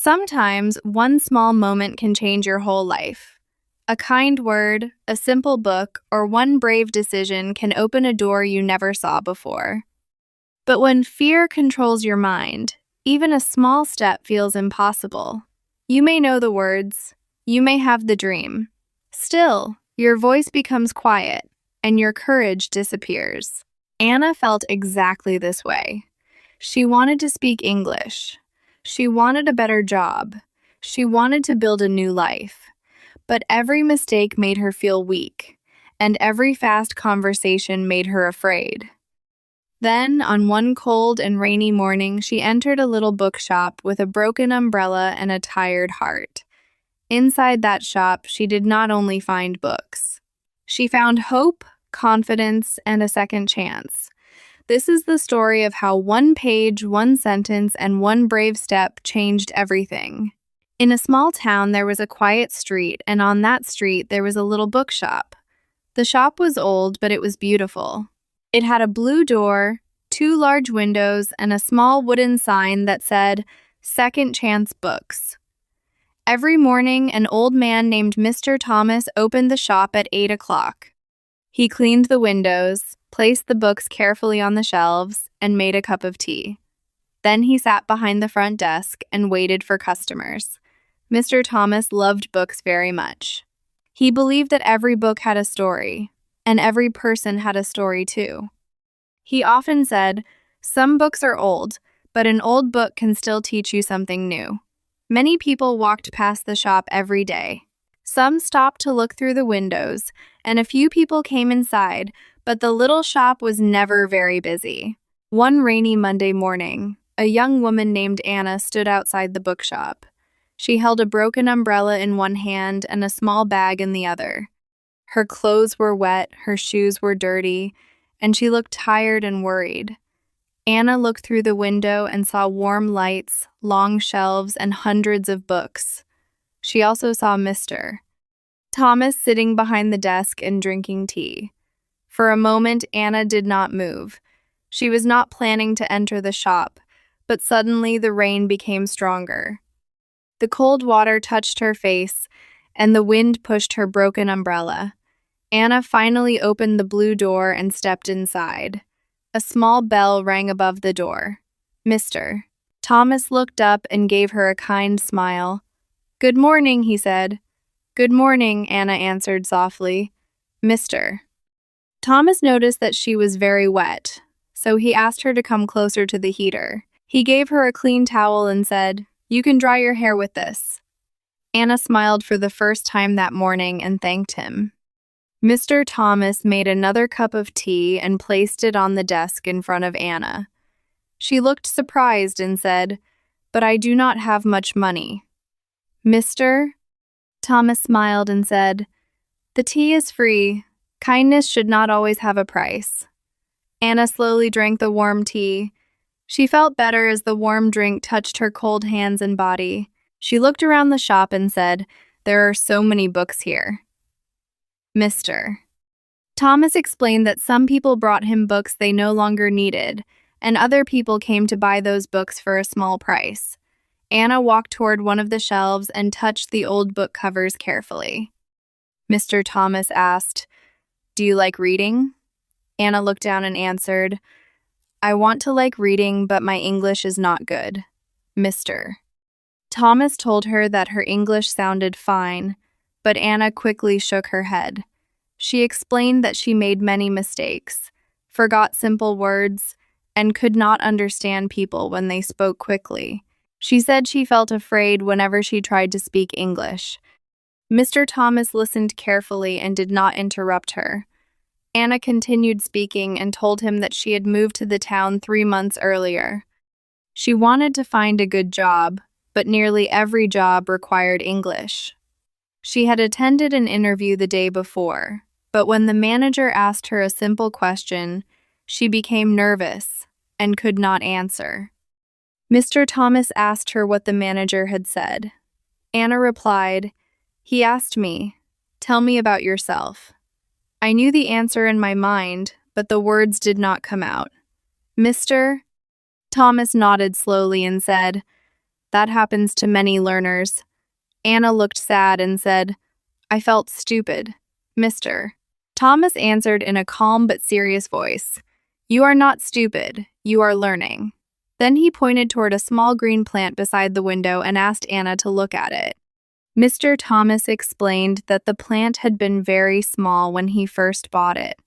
Sometimes one small moment can change your whole life. A kind word, a simple book, or one brave decision can open a door you never saw before. But when fear controls your mind, even a small step feels impossible. You may know the words, you may have the dream. Still, your voice becomes quiet, and your courage disappears. Anna felt exactly this way. She wanted to speak English. She wanted a better job. She wanted to build a new life. But every mistake made her feel weak, and every fast conversation made her afraid. Then, on one cold and rainy morning, she entered a little bookshop with a broken umbrella and a tired heart. Inside that shop, she did not only find books. She found hope, confidence, and a second chance. This is the story of how one page, one sentence, and one brave step changed everything. In a small town, there was a quiet street, and on that street, there was a little bookshop. The shop was old, but it was beautiful. It had a blue door, 2 large windows, and a small wooden sign that said, "Second Chance Books." Every morning, an old man named Mr. Thomas opened the shop at 8 o'clock. He cleaned the windows, placed the books carefully on the shelves, and made a cup of tea. Then he sat behind the front desk and waited for customers. Mr. Thomas loved books very much. He believed that every book had a story, and every person had a story too. He often said, "Some books are old, but an old book can still teach you something new." Many people walked past the shop every day. Some stopped to look through the windows, and a few people came inside, but the little shop was never very busy. One rainy Monday morning, a young woman named Anna stood outside the bookshop. She held a broken umbrella in one hand and a small bag in the other. Her clothes were wet, her shoes were dirty, and she looked tired and worried. Anna looked through the window and saw warm lights, long shelves, and hundreds of books. She also saw Mr. Thomas sitting behind the desk and drinking tea. For a moment, Anna did not move. She was not planning to enter the shop, but suddenly the rain became stronger. The cold water touched her face, and the wind pushed her broken umbrella. Anna finally opened the blue door and stepped inside. A small bell rang above the door. Mr. Thomas looked up and gave her a kind smile. "Good morning," he said. "Good morning," Anna answered softly. "Mr. Thomas noticed that she was very wet, so he asked her to come closer to the heater. He gave her a clean towel and said, "You can dry your hair with this." Anna smiled for the first time that morning and thanked him. Mr. Thomas made another cup of tea and placed it on the desk in front of Anna. She looked surprised and said, "But I do not have much money." Mr. Thomas smiled and said, "The tea is free. Kindness should not always have a price." Anna slowly drank the warm tea. She felt better as the warm drink touched her cold hands and body. She looked around the shop and said, "There are so many books here." Mr. Thomas explained that some people brought him books they no longer needed, and other people came to buy those books for a small price. Anna walked toward one of the shelves and touched the old book covers carefully. Mr. Thomas asked, "Do you like reading?" Anna looked down and answered, "I want to like reading, but my English is not good." Mr. Thomas told her that her English sounded fine, but Anna quickly shook her head. She explained that she made many mistakes, forgot simple words, and could not understand people when they spoke quickly. She said she felt afraid whenever she tried to speak English. Mr. Thomas listened carefully and did not interrupt her. Anna continued speaking and told him that she had moved to the town 3 months earlier. She wanted to find a good job, but nearly every job required English. She had attended an interview the day before, but when the manager asked her a simple question, she became nervous and could not answer. Mr. Thomas asked her what the manager had said. Anna replied, "He asked me, 'Tell me about yourself.' I knew the answer in my mind, but the words did not come out." Mr. Thomas nodded slowly and said, That happens to many learners. Anna looked sad and said, I felt stupid. Mr. Thomas answered in a calm but serious voice, You are not stupid, you are learning. Then he pointed toward a small green plant beside the window and asked Anna to look at it. Mr. Thomas explained that the plant had been very small when he first bought it.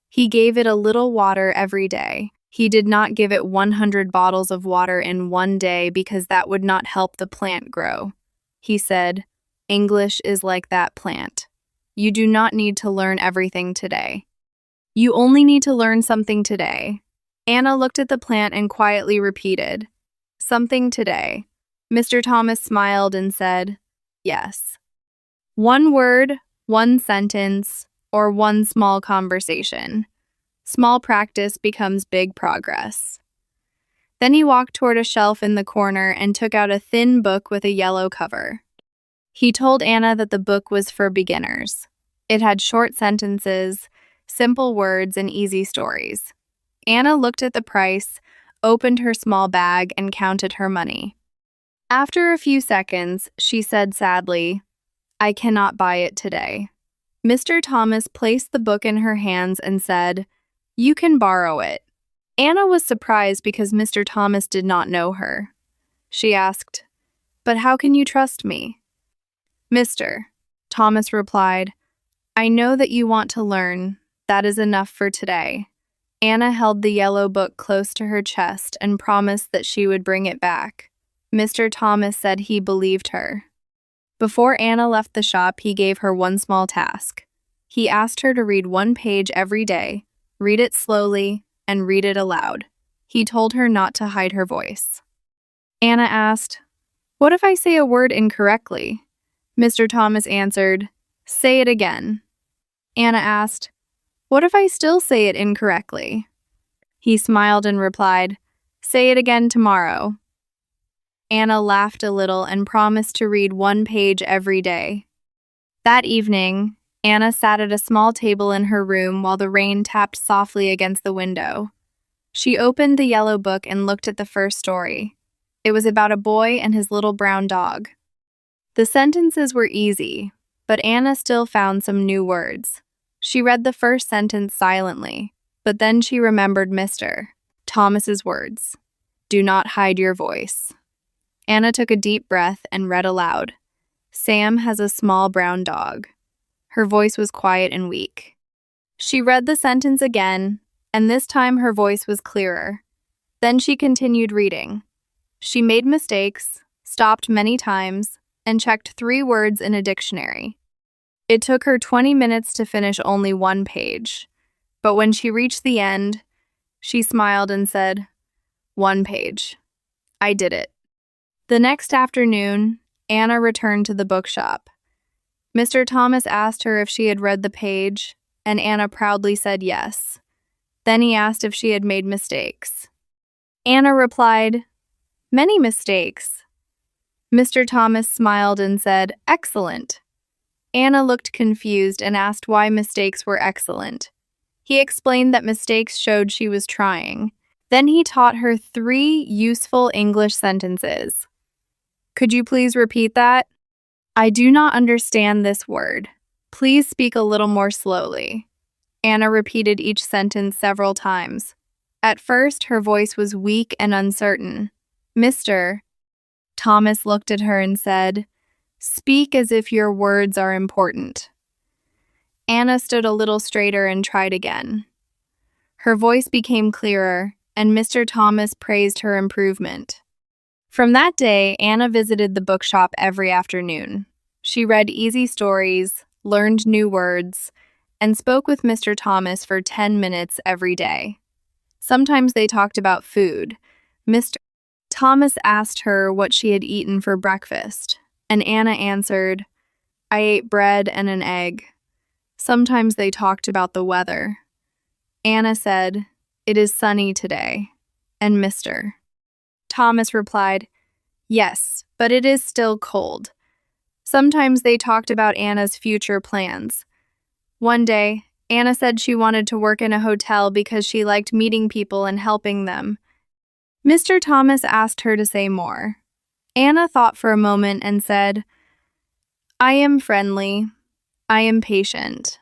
He gave it a little water every day. He did not give it 100 bottles of water in one day because that would not help the plant grow. He said, English is like that plant. You do not need to learn everything today. You only need to learn something today. Anna looked at the plant and quietly repeated, Something today. Mr. Thomas smiled and said, Yes. One word, one sentence, or one small conversation. Small practice becomes big progress. Then he walked toward a shelf in the corner and took out a thin book with a yellow cover. He told Anna that the book was for beginners. It had short sentences, simple words, and easy stories. Anna looked at the price, opened her small bag, and counted her money. After a few seconds, she said sadly, I cannot buy it today. Mr. Thomas placed the book in her hands and said, You can borrow it. Anna was surprised because Mr. Thomas did not know her. She asked, But how can you trust me? Mr. Thomas replied, I know that you want to learn. That is enough for today. Anna held the yellow book close to her chest and promised that she would bring it back. Mr. Thomas said he believed her. Before Anna left the shop, he gave her one small task. He asked her to read one page every day, read it slowly, and read it aloud. He told her not to hide her voice. Anna asked, What if I say a word incorrectly? Mr. Thomas answered, Say it again. Anna asked, What if I still say it incorrectly? He smiled and replied, Say it again tomorrow. Anna laughed a little and promised to read one page every day. That evening, Anna sat at a small table in her room while the rain tapped softly against the window. She opened the yellow book and looked at the first story. It was about a boy and his little brown dog. The sentences were easy, but Anna still found some new words. She read the first sentence silently, but then she remembered Mr. Thomas's words. Do not hide your voice. Anna took a deep breath and read aloud. Sam has a small brown dog. Her voice was quiet and weak. She read the sentence again, and this time her voice was clearer. Then she continued reading. She made mistakes, stopped many times, and checked 3 words in a dictionary. It took her 20 minutes to finish only one page, but when she reached the end, she smiled and said, 1 page. I did it. The next afternoon, Anna returned to the bookshop. Mr. Thomas asked her if she had read the page, and Anna proudly said yes. Then he asked if she had made mistakes. Anna replied, Many mistakes. Mr. Thomas smiled and said, Excellent. Anna looked confused and asked why mistakes were excellent. He explained that mistakes showed she was trying. Then he taught her 3 useful English sentences. Could you please repeat that? I do not understand this word. Please speak a little more slowly. Anna repeated each sentence several times. At first, her voice was weak and uncertain. Mr. Thomas looked at her and said, Speak as if your words are important. Anna stood a little straighter and tried again. Her voice became clearer, and Mr. Thomas praised her improvement. From that day, Anna visited the bookshop every afternoon. She read easy stories, learned new words, and spoke with Mr. Thomas for 10 minutes every day. Sometimes they talked about food. Mr. Thomas asked her what she had eaten for breakfast, and Anna answered, I ate bread and an egg. Sometimes they talked about the weather. Anna said, It is sunny today, and Mr. Thomas replied, Yes, but it is still cold. Sometimes they talked about Anna's future plans. One day, Anna said she wanted to work in a hotel because she liked meeting people and helping them. Mr. Thomas asked her to say more. Anna thought for a moment and said, "I am friendly. I am patient.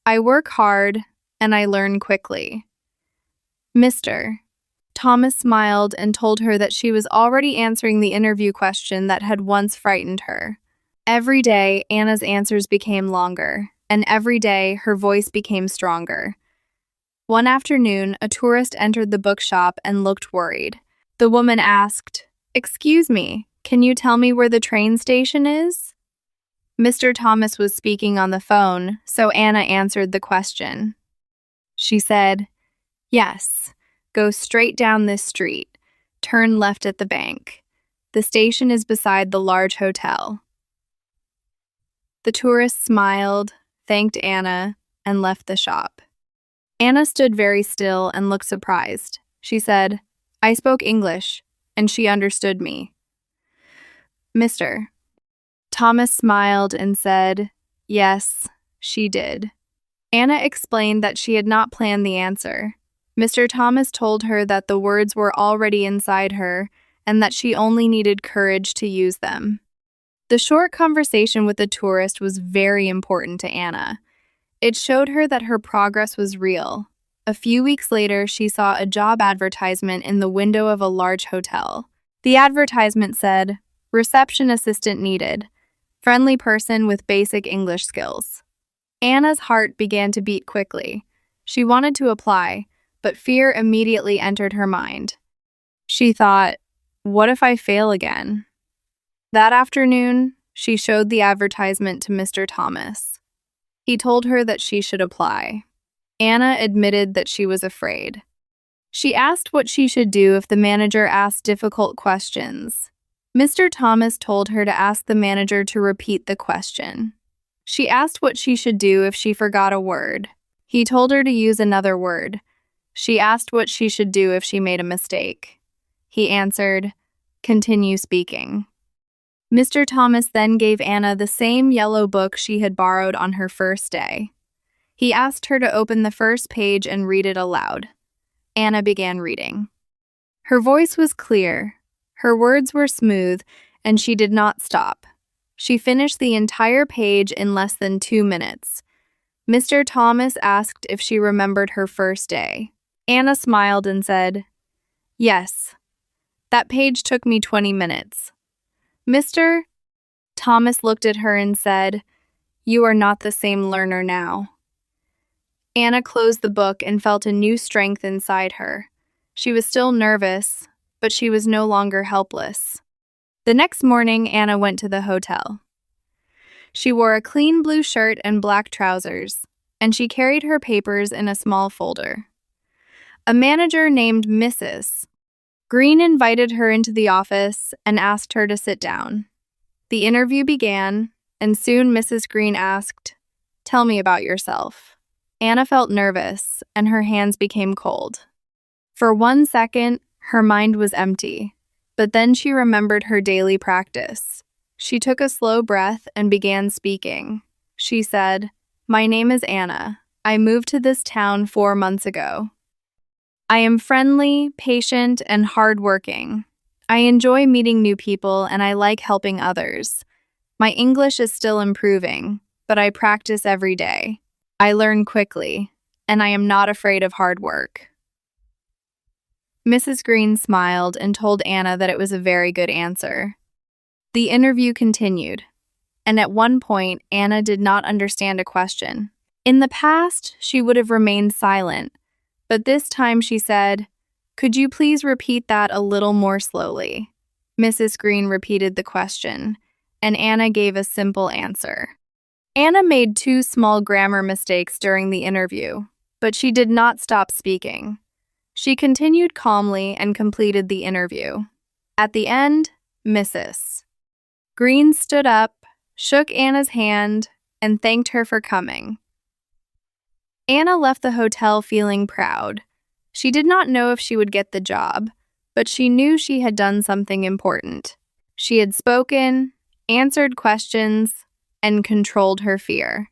I work hard, and I learn quickly." Mr. Thomas smiled and told her that she was already answering the interview question that had once frightened her. Every day, Anna's answers became longer, and every day her voice became stronger. One afternoon, a tourist entered the bookshop and looked worried. The woman asked, "Excuse me, can you tell me where the train station is?" Mr. Thomas was speaking on the phone, so Anna answered the question. She said, "Yes, go straight down this street. Turn left at the bank. The station is beside the large hotel." The tourist smiled, thanked Anna, and left the shop. Anna stood very still and looked surprised. She said, "I spoke English, and she understood me." Mr. Thomas smiled and said, "Yes, she did." Anna explained that she had not planned the answer. Mr. Thomas told her that the words were already inside her and that she only needed courage to use them. The short conversation with the tourist was very important to Anna. It showed her that her progress was real. A few weeks later, she saw a job advertisement in the window of a large hotel. The advertisement said, "Reception assistant needed. Friendly person with basic English skills." Anna's heart began to beat quickly. She wanted to apply, but fear immediately entered her mind. She thought, "What if I fail again?" That afternoon, she showed the advertisement to Mr. Thomas. He told her that she should apply. Anna admitted that she was afraid. She asked what she should do if the manager asked difficult questions. Mr. Thomas told her to ask the manager to repeat the question. She asked what she should do if she forgot a word. He told her to use another word. She asked what she should do if she made a mistake. He answered, "Continue speaking." Mr. Thomas then gave Anna the same yellow book she had borrowed on her first day. He asked her to open the first page and read it aloud. Anna began reading. Her voice was clear, her words were smooth, and she did not stop. She finished the entire page in less than 2 minutes. Mr. Thomas asked if she remembered her first day. Anna smiled and said, "Yes, that page took me 20 minutes. Mr. Thomas looked at her and said, "You are not the same learner now." Anna closed the book and felt a new strength inside her. She was still nervous, but she was no longer helpless. The next morning, Anna went to the hotel. She wore a clean blue shirt and black trousers, and she carried her papers in a small folder. A manager named Mrs. Green invited her into the office and asked her to sit down. The interview began, and soon Mrs. Green asked, "Tell me about yourself." Anna felt nervous, and her hands became cold. For 1 second, her mind was empty, but then she remembered her daily practice. She took a slow breath and began speaking. She said, "My name is Anna. I moved to this town 4 months ago. I am friendly, patient, and hardworking. I enjoy meeting new people and I like helping others. My English is still improving, but I practice every day. I learn quickly, and I am not afraid of hard work." Mrs. Green smiled and told Anna that it was a very good answer. The interview continued, and at one point, Anna did not understand a question. In the past, she would have remained silent, but this time she said, "Could you please repeat that a little more slowly?" Mrs. Green repeated the question, and Anna gave a simple answer. Anna made 2 small grammar mistakes during the interview, but she did not stop speaking. She continued calmly and completed the interview. At the end, Mrs. Green stood up, shook Anna's hand, and thanked her for coming. Anna left the hotel feeling proud. She did not know if she would get the job, but she knew she had done something important. She had spoken, answered questions, and controlled her fear.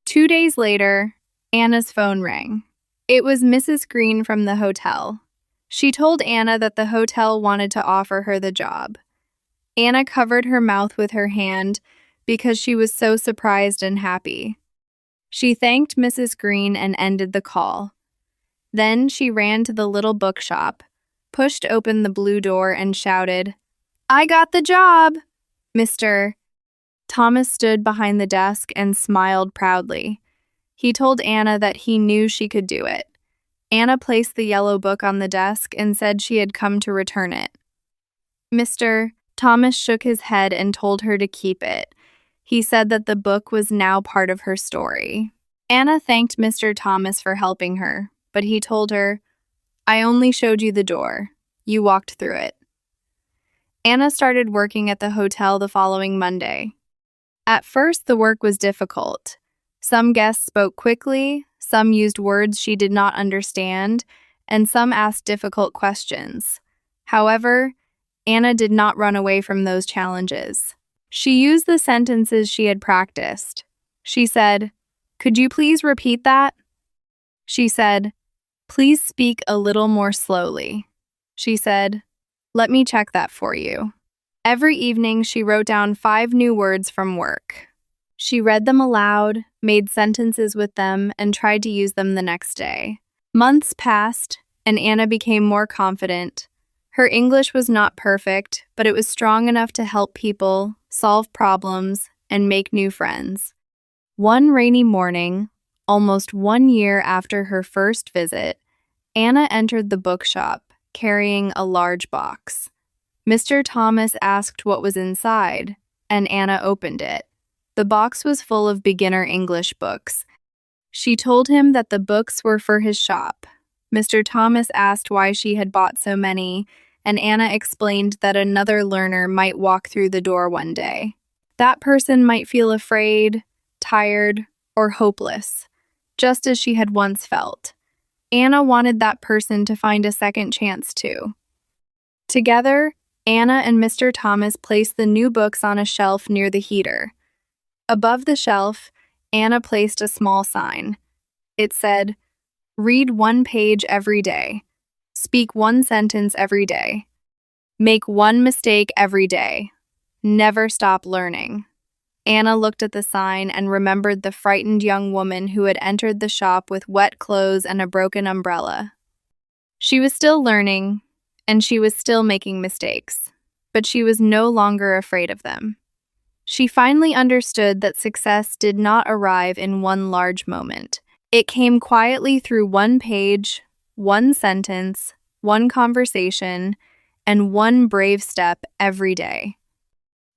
2 days later, Anna's phone rang. It was Mrs. Green from the hotel. She told Anna that the hotel wanted to offer her the job. Anna covered her mouth with her hand because she was so surprised and happy. She thanked Mrs. Green and ended the call. Then she ran to the little bookshop, pushed open the blue door, and shouted, "I got the job!" Mr. Thomas stood behind the desk and smiled proudly. He told Anna that he knew she could do it. Anna placed the yellow book on the desk and said she had come to return it. Mr. Thomas shook his head and told her to keep it. He said that the book was now part of her story. Anna thanked Mr. Thomas for helping her, but he told her, "I only showed you the door. You walked through it." Anna started working at the hotel the following Monday. At first, the work was difficult. Some guests spoke quickly, some used words she did not understand, and some asked difficult questions. However, Anna did not run away from those challenges. She used the sentences she had practiced. She said, "Could you please repeat that?" She said, "Please speak a little more slowly." She said, "Let me check that for you." Every evening, she wrote down 5 new words from work. She read them aloud, made sentences with them, and tried to use them the next day. Months passed, and Anna became more confident. Her English was not perfect, but it was strong enough to help people, solve problems, and make new friends. One rainy morning, almost 1 year after her first visit, Anna entered the bookshop, carrying a large box. Mr. Thomas asked what was inside, and Anna opened it. The box was full of beginner English books. She told him that the books were for his shop. Mr. Thomas asked why she had bought so many, and Anna explained that another learner might walk through the door one day. That person might feel afraid, tired, or hopeless, just as she had once felt. Anna wanted that person to find a second chance too. Together, Anna and Mr. Thomas placed the new books on a shelf near the heater. Above the shelf, Anna placed a small sign. It said, "Read 1 page every day. Speak 1 sentence every day. Make 1 mistake every day. Never stop learning." Anna looked at the sign and remembered the frightened young woman who had entered the shop with wet clothes and a broken umbrella. She was still learning, and she was still making mistakes, but she was no longer afraid of them. She finally understood that success did not arrive in one large moment. It came quietly through 1 page, 1 sentence, 1 conversation, and 1 brave step every day.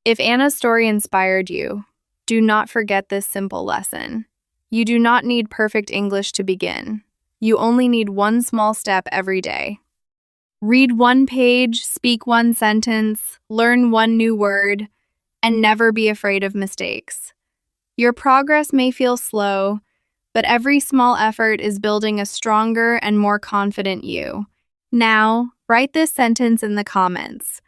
If Anna's story inspired you, do not forget this simple lesson. You do not need perfect English to begin. You only need 1 small step every day. Read 1 page, speak 1 sentence, learn 1 new word, and never be afraid of mistakes. Your progress may feel slow, but every small effort is building a stronger and more confident you. Now, write this sentence in the comments.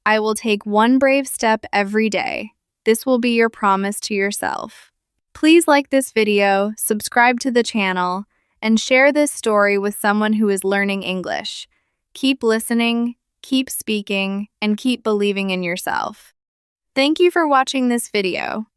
"I will take 1 brave step every day." This will be your promise to yourself. Please like this video, subscribe to the channel, and share this story with someone who is learning English. Keep listening, keep speaking, and keep believing in yourself. Thank you for watching this video.